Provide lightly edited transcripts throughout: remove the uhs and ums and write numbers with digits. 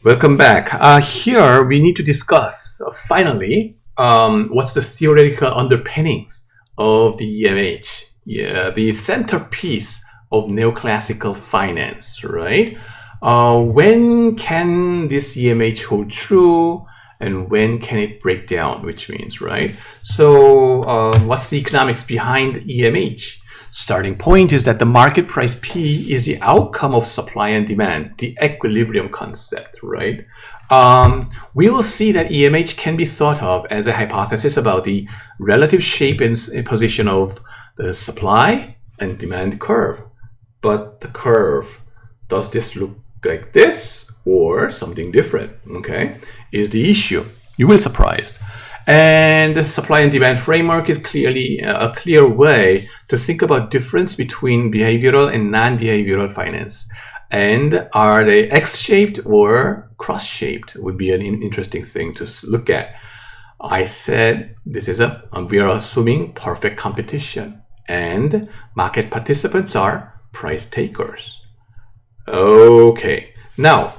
Welcome back. Here we need to discuss finally what's the theoretical underpinnings of the EMH, the centerpiece of neoclassical finance, right? When can this EMH hold true, and when can it break down? Which means, right? So, what's the economics behind EMH? Starting point is that the market price P is the outcome of supply and demand, the equilibrium concept, right? We will see that EMH can be thought of as a hypothesis about the relative shape and position of the supply and demand curve. But the curve, does this look like this or something different? Okay, is the issue. You will be surprised. And the supply and demand framework is clearly a clear way to think about difference between behavioral and non-behavioral finance. And are they X-shaped or cross-shaped would be an interesting thing to look at. I said this is we are assuming perfect competition, and market participants are price takers. Okay, now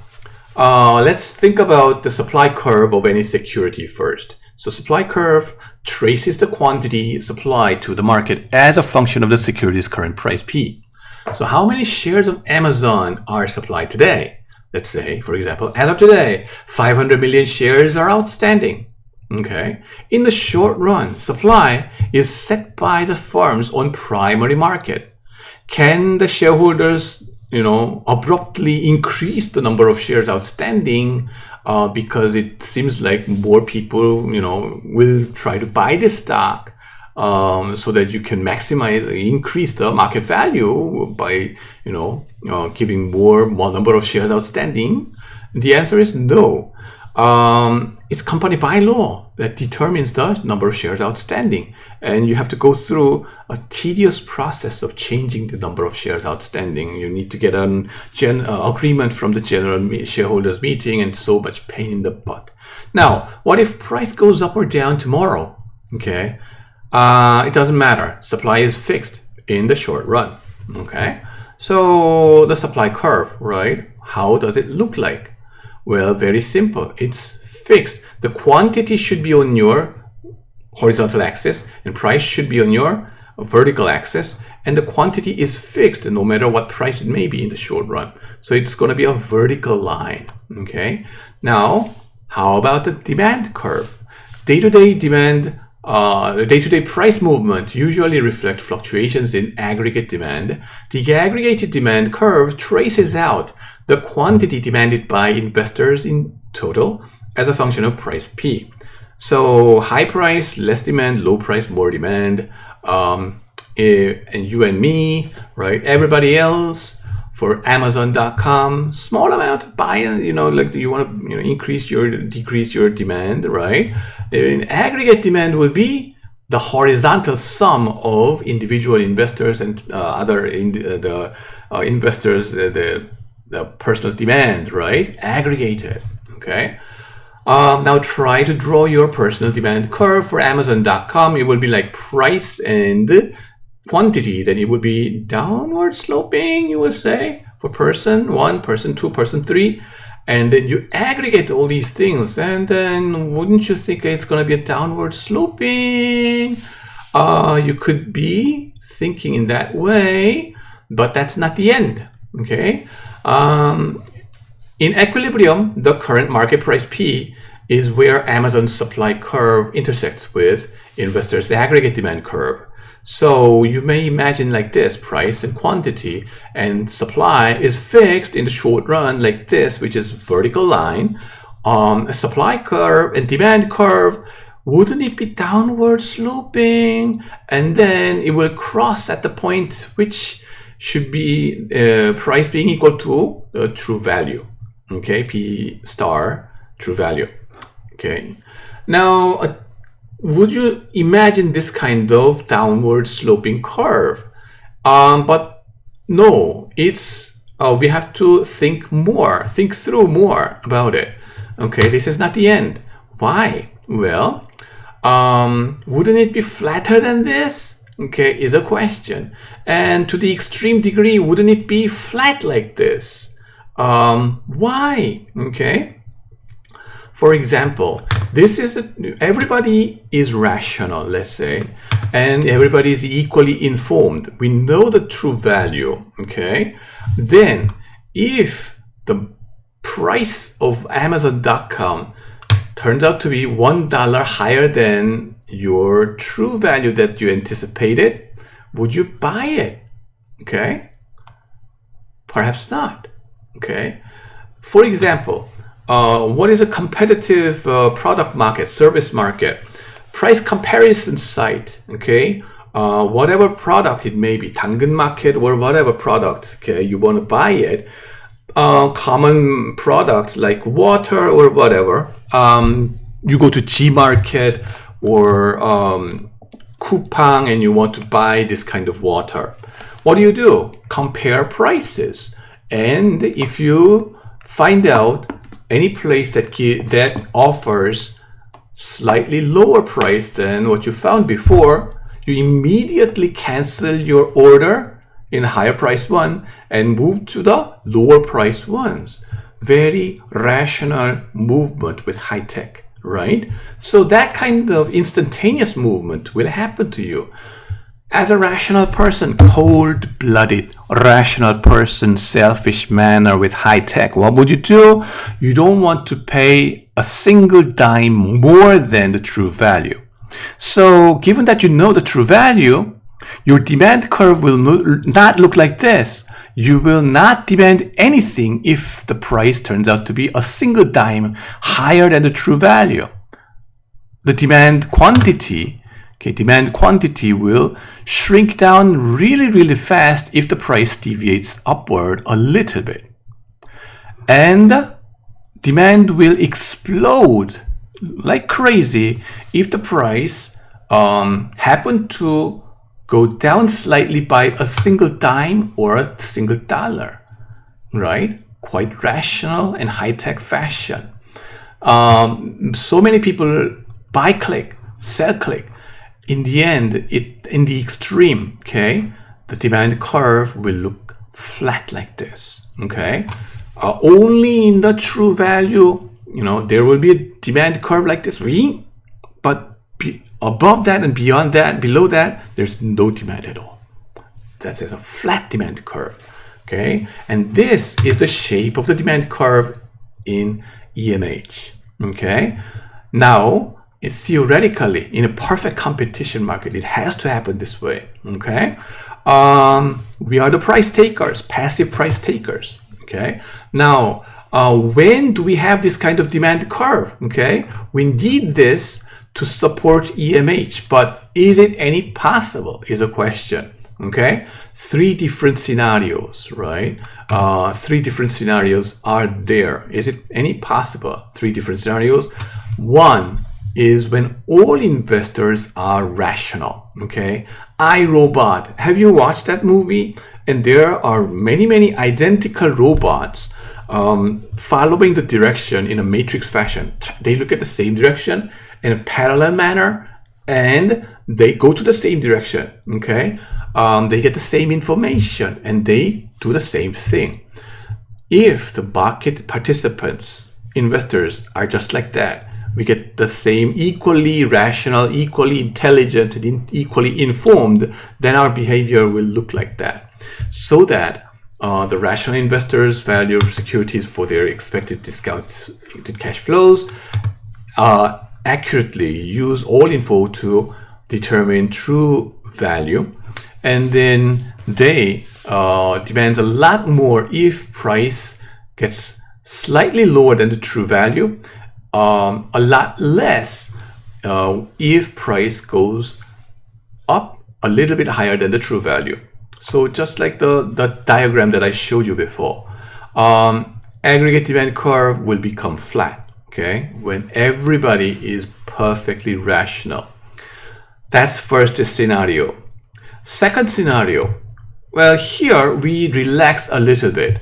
let's think about the supply curve of any security first. So supply curve traces the quantity supplied to the market as a function of the security's current price P. So how many shares of Amazon are supplied today? Let's say, for example, as of today, 500 million shares are outstanding. Okay. In the short run, supply is set by the firms on primary market. Can the shareholders, abruptly increase the number of shares outstanding because it seems like more people, will try to buy this stock so that you can increase the market value by, giving more number of shares outstanding? The answer is no. It's company bylaw that determines the number of shares outstanding, and you have to go through a tedious process of changing the number of shares outstanding. You need to get an agreement from the general shareholders meeting, and so much pain in the butt. Now, what if price goes up or down tomorrow? Okay, it doesn't matter. Supply is fixed in the short run. Okay, so the supply curve, right? How does it look like? Well, very simple. It's fixed. The quantity should be on your horizontal axis and price should be on your vertical axis, and the quantity is fixed no matter what price it may be in the short run. So it's going to be a vertical line. Okay. Now, how about the demand curve? Day-to-day demand, the day-to-day price movement usually reflect fluctuations in aggregate demand. The aggregated demand curve traces out the quantity demanded by investors in total as a function of price P. So high price, less demand, low price, more demand, and you and me, right? Everybody else for Amazon.com, small amount, buy, like you want to decrease your demand, right? In aggregate demand would be the horizontal sum of individual investors and other investors, the personal demand, right? Aggregated, okay? Now try to draw your personal demand curve for Amazon.com. It will be like price and quantity. Then it would be downward sloping, you would say, for person 1, person 2, person 3. And then you aggregate all these things. And then wouldn't you think it's going to be a downward sloping? You could be thinking in that way, but that's not the end, okay? In equilibrium, the current market price P is where Amazon's supply curve intersects with investors' aggregate demand curve. So you may imagine like this: price and quantity and supply is fixed in the short run like this, which is vertical line. A supply curve and demand curve, wouldn't it be downward sloping? And then it will cross at the point which should be price being equal to true value. Okay, P star true value. Okay, now would you imagine this kind of downward sloping curve? But no, it's we have to think through more about it. Okay, this is not the end. Why? Well, wouldn't it be flatter than this? Okay, is a question. And to the extreme degree, wouldn't it be flat like this? Why? Okay. For example, everybody is rational, let's say, and everybody is equally informed. We know the true value, okay? Then, if the price of Amazon.com turns out to be $1 higher than your true value that you anticipated, would you buy it? Okay? Perhaps not. Okay? For example, what is a competitive product market, service market? Price comparison site, okay? Whatever product it may be, 당근 market or whatever product, okay, you want to buy it. Common product like water or whatever, you go to G Market or Coupang and you want to buy this kind of water. What do? Compare prices. And if you find out any place that offers slightly lower price than what you found before, you immediately cancel your order in a higher priced one and move to the lower priced ones. Very rational movement with high tech, right? So that kind of instantaneous movement will happen to you. As a rational person, cold-blooded, rational person, selfish manner with high tech, what would you do? You don't want to pay a single dime more than the true value. So given that you know the true value, your demand curve will not look like this. You will not demand anything if the price turns out to be a single dime higher than the true value. The demand quantity will shrink down really fast if the price deviates upward a little bit. And demand will explode like crazy if the price happen to go down slightly by a single dime or a single dollar, right? Quite rational and high-tech fashion. So many people buy click, sell click. In the end, in the extreme, okay, the demand curve will look flat like this, okay? Only in the true value, there will be a demand curve like this, but above that and beyond that, below that, there's no demand at all. That is a flat demand curve, okay? And this is the shape of the demand curve in EMH, okay? Now, theoretically, in a perfect competition market, it has to happen this way, okay? We are the price takers, passive price takers, okay? Now, when do we have this kind of demand curve, okay? We need this to support EMH, but is it any possible is a question, okay? 3 different scenarios, right? 3 different scenarios are there. Is it any possible? 3 different scenarios. One is when all investors are rational, okay? iRobot, have you watched that movie? And there are many identical robots following the direction in a matrix fashion. They look at the same direction in a parallel manner and they go to the same direction, okay? They get the same information and they do the same thing. If the market participants, investors are just like that, we get the same equally rational, equally intelligent, and equally informed, then our behavior will look like that. So that the rational investors value securities for their expected discounted cash flows, accurately use all info to determine true value, and then they demand a lot more if price gets slightly lower than the true value, a lot less if price goes up a little bit higher than the true value. So just like the diagram that I showed you before, aggregate demand curve will become flat, okay, when everybody is perfectly rational. That's first scenario. Second scenario, well, here we relax a little bit.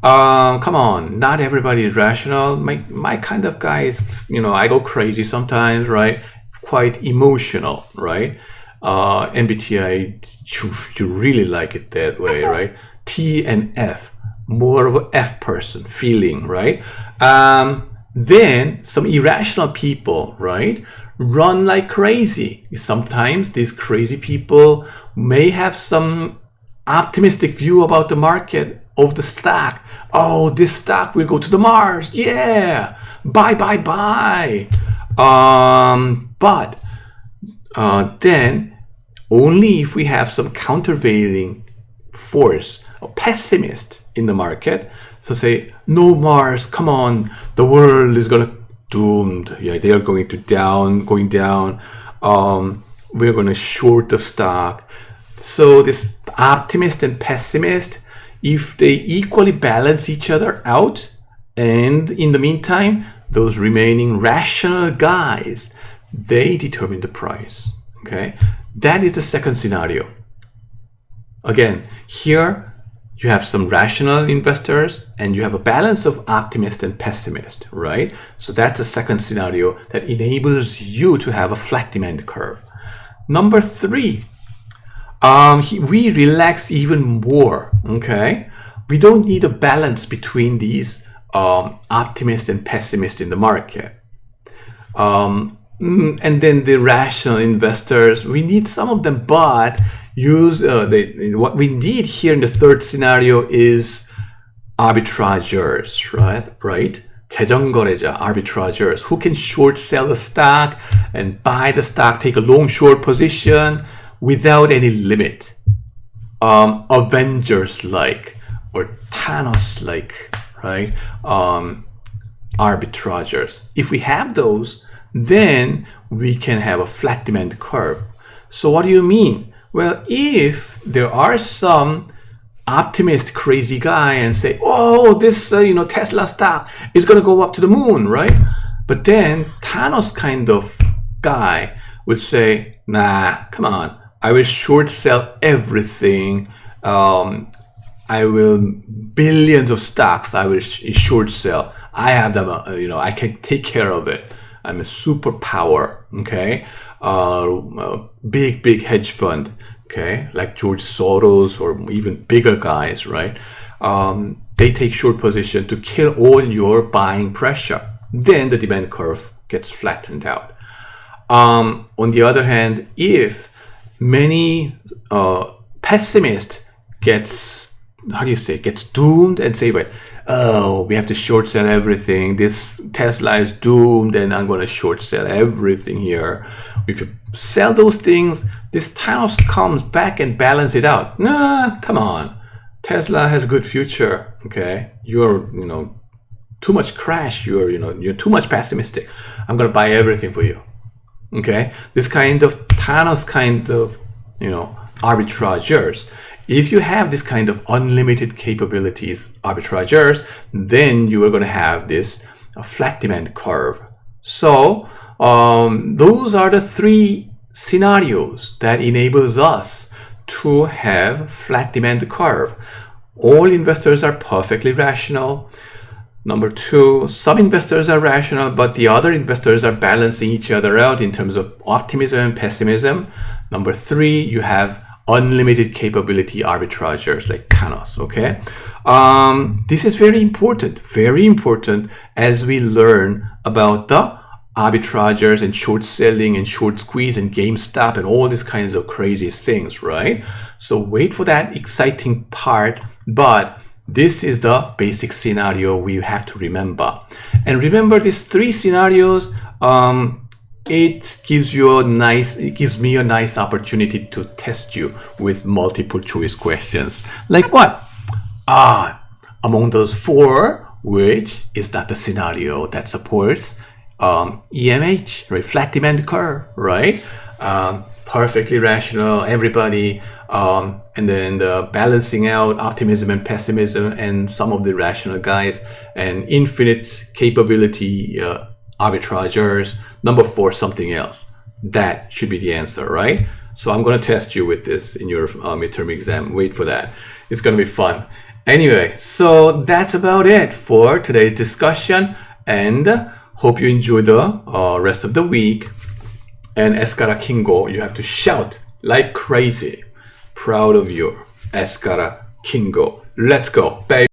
Come on, not everybody is rational. My kind of guy is, I go crazy sometimes, right? Quite emotional, right? MBTI, you really like it that way, right? T and F, more of a F person, feeling, right? Then some irrational people, right, run like crazy. Sometimes these crazy people may have some optimistic view about the market of the stock. Oh, this stock will go to the Mars. Yeah, buy, buy, buy. But then only if we have some countervailing force, a pessimist in the market. So say, no Mars, come on, the world is gonna doomed. Yeah, they are going down. We're gonna short the stock. So this optimist and pessimist, if they equally balance each other out, and in the meantime, those remaining rational guys, they determine the price. Okay, that is the second scenario. Again, here you have some rational investors and you have a balance of optimist and pessimist, right? So that's a second scenario that enables you to have a flat demand curve. Number three, we relax even more, okay? We don't need a balance between these optimist and pessimist in the market. And then the rational investors, we need some of them, but what we need here in the third scenario is arbitrageurs, right? 재정거래자, arbitrageurs, who can short sell the stock and buy the stock, take a long short position without any limit. Avengers-like or Thanos-like, right? Arbitrageurs. If we have those, then we can have a flat demand curve. So what do you mean? Well, if there are some optimist crazy guy and say, oh, this Tesla stock is going to go up to the moon, right? But then Thanos kind of guy would say, nah, come on, I will short sell everything. I will billions of stocks I will short sell. I have them, I can take care of it. I'm a superpower, okay? Big hedge fund, okay? Like George Soros or even bigger guys, right? They take short position to kill all your buying pressure. Then the demand curve gets flattened out. On the other hand, if many pessimists gets doomed and say, wait, oh, we have to short sell everything. This Tesla is doomed and I'm going to short sell everything here. If you sell those things, this Thanos comes back and balance it out. Nah, come on. Tesla has a good future. Okay. You're, too much crash. You're too much pessimistic. I'm going to buy everything for you. Okay. This kind of Thanos kind of, arbitrageurs. If you have this kind of unlimited capabilities, arbitrageurs, then you are going to have this flat demand curve. So those are the three scenarios that enables us to have flat demand curve. All investors are perfectly rational. Number two, some investors are rational, but the other investors are balancing each other out in terms of optimism and pessimism. Number three, you have unlimited capability arbitrageurs like Thanos, okay? This is very important as we learn about the arbitrageurs and short selling and short squeeze and GameStop and all these kinds of crazy things, right? So wait for that exciting part, but this is the basic scenario we have to remember. And remember these three scenarios, it gives me a nice opportunity to test you with multiple choice questions. Like what? Among those four, which is not the scenario that supports EMH, right? Flat demand curve, right? Perfectly rational, everybody, and then the balancing out optimism and pessimism and some of the rational guys, and infinite capability arbitrageurs. Number four, something else. That should be the answer, right? So I'm going to test you with this in your midterm exam. Wait for that. It's going to be fun. Anyway, so that's about it for today's discussion, and hope you enjoy the rest of the week. And Escara Kingo, you have to shout like crazy. Proud of you, Escara Kingo. Let's go, baby.